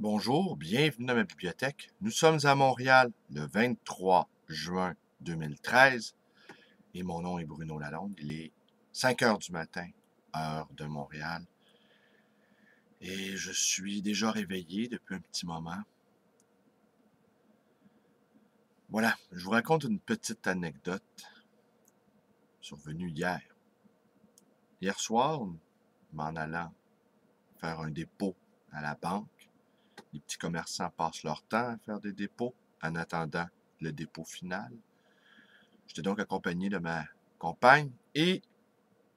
Bonjour, bienvenue dans ma bibliothèque. Nous sommes à Montréal le 23 juin 2013 et mon nom est Bruno Lalonde. Il est 5 heures du matin, heure de Montréal. Et je suis déjà réveillé depuis un petit moment. Voilà, je vous raconte une petite anecdote survenue hier. Hier soir, m'en allant faire un dépôt à la banque, les petits commerçants passent leur temps à faire des dépôts en attendant le dépôt final. J'étais donc accompagné de ma compagne et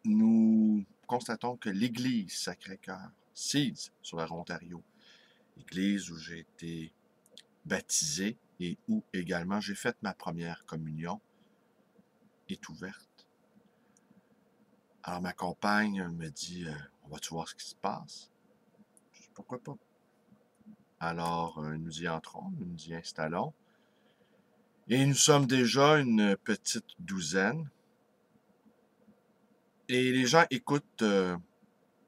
nous constatons que l'église Sacré-Cœur, Seeds sur la Ontario, église où j'ai été baptisé et où également j'ai fait ma première communion, est ouverte. Alors ma compagne me dit on va-tu voir ce qui se passe? Je dis pourquoi pas. Alors nous y entrons, nous nous y installons et nous sommes déjà une petite douzaine. Et les gens écoutent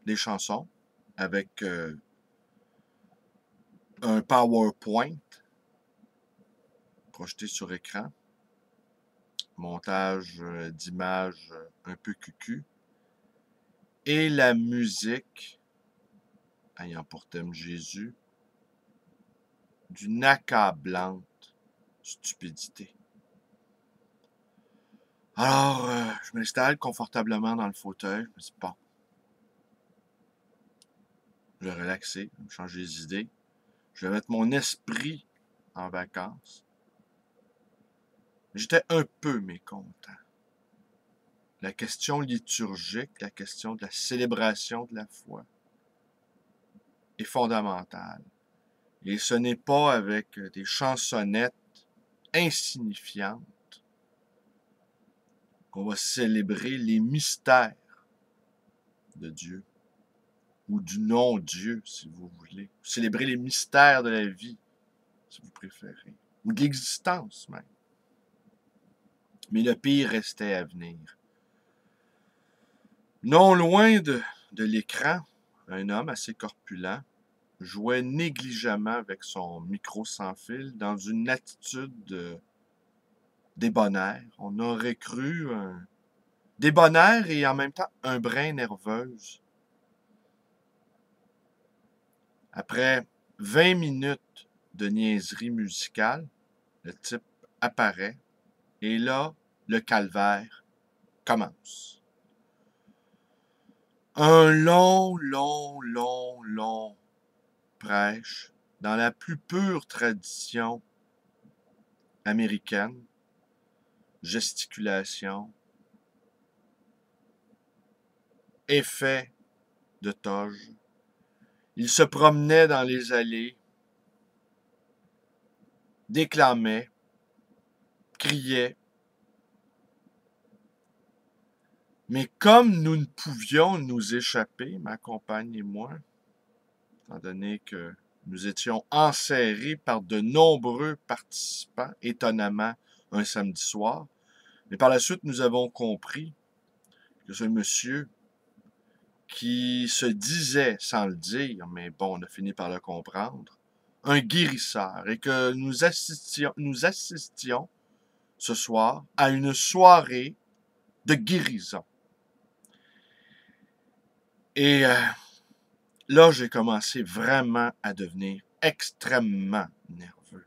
des chansons avec un PowerPoint projeté sur écran, montage d'images un peu cucu, et la musique ayant pour thème Jésus d'une accablante stupidité. Alors, je m'installe confortablement dans le fauteuil, je me dis bon, je vais relaxer, je vais me changer les idées, je vais mettre mon esprit en vacances. J'étais un peu mécontent. La question liturgique, la question de la célébration de la foi est fondamentale. Et ce n'est pas avec des chansonnettes insignifiantes qu'on va célébrer les mystères de Dieu, ou du non-Dieu, si vous voulez. Célébrer les mystères de la vie, si vous préférez, ou de l'existence même. Mais le pire restait à venir. Non loin de l'écran, un homme assez corpulent jouait négligemment avec son micro sans fil dans une attitude débonnaire. On aurait cru débonnaire et en même temps un brin nerveuse. Après 20 minutes de niaiserie musicale, le type apparaît et là, le calvaire commence. Un long prêche dans la plus pure tradition américaine, gesticulation, effet de toge. Il se promenait dans les allées, déclamait, criait. Mais comme nous ne pouvions nous échapper, ma compagne et moi, étant donné que nous étions enserrés par de nombreux participants, étonnamment un samedi soir, mais par la suite nous avons compris que ce monsieur qui se disait, sans le dire, mais bon, on a fini par le comprendre, un guérisseur, et que nous assistions ce soir à une soirée de guérison. Et là, j'ai commencé vraiment à devenir extrêmement nerveux.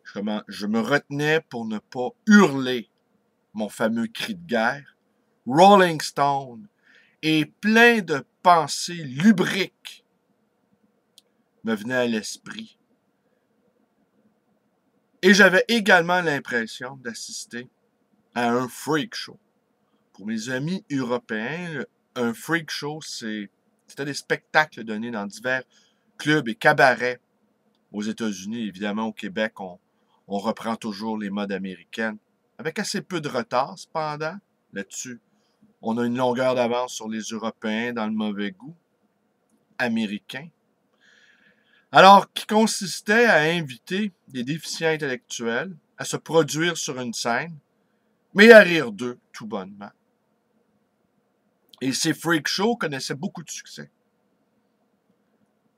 Je me retenais pour ne pas hurler mon fameux cri de guerre. Rolling Stone et plein de pensées lubriques me venaient à l'esprit. Et j'avais également l'impression d'assister à un freak show. Pour mes amis européens, un freak show, c'était des spectacles donnés dans divers clubs et cabarets aux États-Unis. Évidemment, au Québec, on reprend toujours les modes américaines, avec assez peu de retard, cependant, là-dessus. On a une longueur d'avance sur les Européens dans le mauvais goût américain. Alors, qui consistait à inviter des déficients intellectuels à se produire sur une scène, mais à rire d'eux tout bonnement. Et ces freak shows connaissaient beaucoup de succès.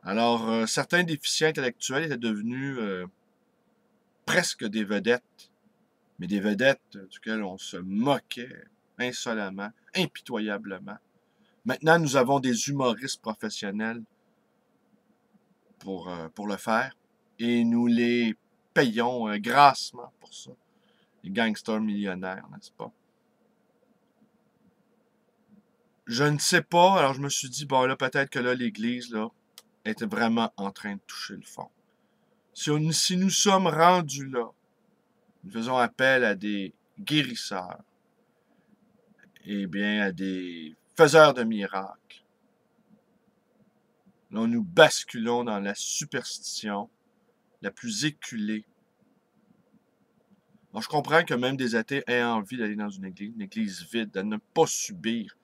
Alors, certains déficients intellectuels étaient devenus presque des vedettes, mais des vedettes duquel on se moquait insolemment, impitoyablement. Maintenant, nous avons des humoristes professionnels pour le faire et nous les payons grassement pour ça. Les gangsters millionnaires, n'est-ce pas? Je ne sais pas, alors je me suis dit, bon là, peut-être que là, l'Église, là, était vraiment en train de toucher le fond. Si nous sommes rendus là, nous faisons appel à des guérisseurs, eh bien, à des faiseurs de miracles. Là, nous basculons dans la superstition la plus éculée. Alors, je comprends que même des athées aient envie d'aller dans une église vide, de ne pas subir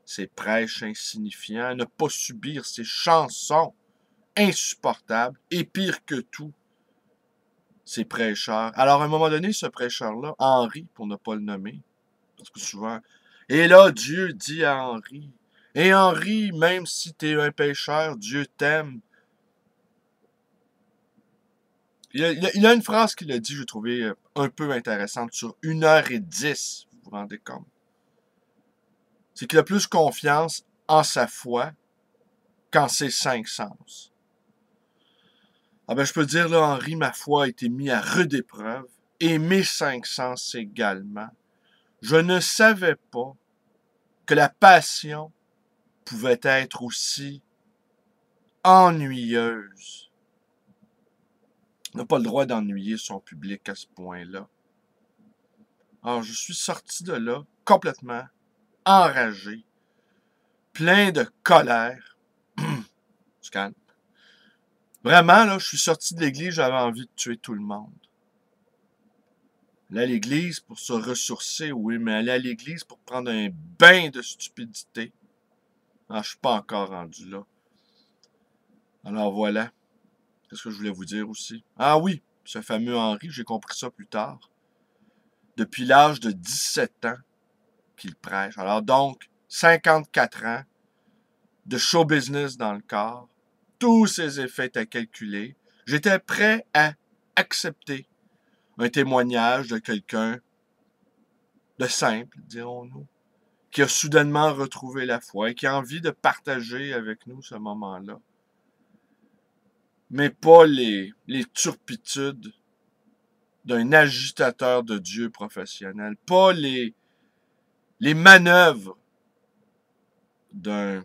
ces prêches insignifiants, ne pas subir ces chansons insupportables, et pire que tout, ces prêcheurs. Alors, à un moment donné, ce prêcheur-là, Henri, pour ne pas le nommer, parce que souvent, et là, Dieu dit à Henri, et Henri, même si tu es un pécheur, Dieu t'aime. Il a une phrase qu'il a dit, j'ai trouvé un peu intéressante, sur 1h10, vous vous rendez compte. C'est qu'il a plus confiance en sa foi qu'en ses 5 sens. Ah ben, je peux dire, là, Henri, ma foi a été mise à rude épreuve, et mes 5 sens également. Je ne savais pas que la passion pouvait être aussi ennuyeuse. On n'a pas le droit d'ennuyer son public à ce point-là. Alors, je suis sorti de là complètement enragé, plein de colère. Tu calmes. Vraiment, là, je suis sorti de l'église, j'avais envie de tuer tout le monde. Aller à l'église pour se ressourcer, oui, mais aller à l'église pour prendre un bain de stupidité. Ah, je suis pas encore rendu là. Alors voilà. Qu'est-ce que je voulais vous dire aussi? Ah oui, ce fameux Henri, j'ai compris ça plus tard. Depuis l'âge de 17 ans qu'il prêche. Alors donc, 54 ans de show business dans le corps. Tous ses effets étaient calculés. J'étais prêt à accepter un témoignage de quelqu'un de simple, dirons-nous, qui a soudainement retrouvé la foi et qui a envie de partager avec nous ce moment-là. Mais pas les turpitudes d'un agitateur de Dieu professionnel, pas les manœuvres d'un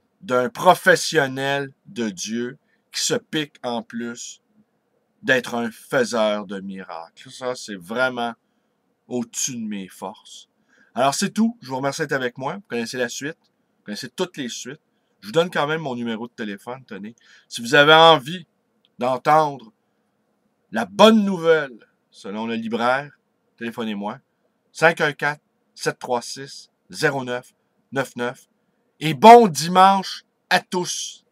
professionnel de Dieu qui se pique en plus d'être un faiseur de miracles. Ça, c'est vraiment au-dessus de mes forces. Alors, c'est tout. Je vous remercie d'être avec moi. Vous connaissez la suite. Vous connaissez toutes les suites. Je vous donne quand même mon numéro de téléphone, tenez. Si vous avez envie d'entendre la bonne nouvelle, selon le libraire, téléphonez-moi. 514-736-0999. Et bon dimanche à tous!